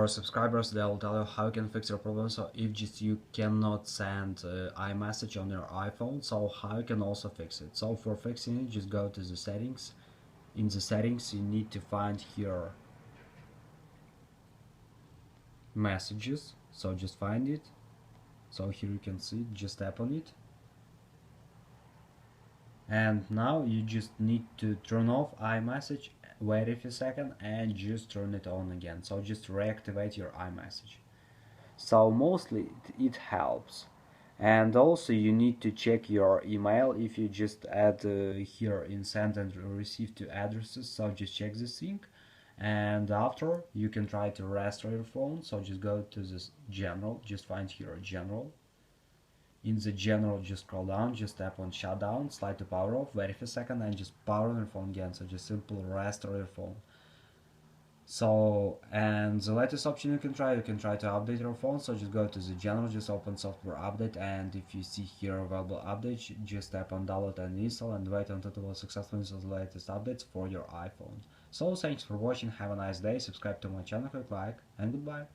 Our subscribers, they'll tell you how you can fix your problem. So if just you cannot send iMessage on your iPhone, so how you can also fix it. So for fixing it, just go to the settings. In the settings you need to find here messages, so just find it. So here you can see it, just tap on it, and now you just need to turn off iMessage, wait a few seconds and just turn it on again. So just reactivate your iMessage. So mostly it helps. And also you need to check your email. If you just add here in send and receive two addresses, so just check this thing. And after you can try to restore your phone. So just go to this general, just find here general. In the general, just scroll down, just tap on shutdown, slide to power off, wait a second and just power on your phone again. So just simple restore your phone. So, and the latest option you can try to update your phone. So just go to the general, just open software update, and if you see here available updates, just tap on download and install and wait until it will successfully install the latest updates for your iPhone. So thanks for watching, have a nice day, subscribe to my channel, click like, and goodbye.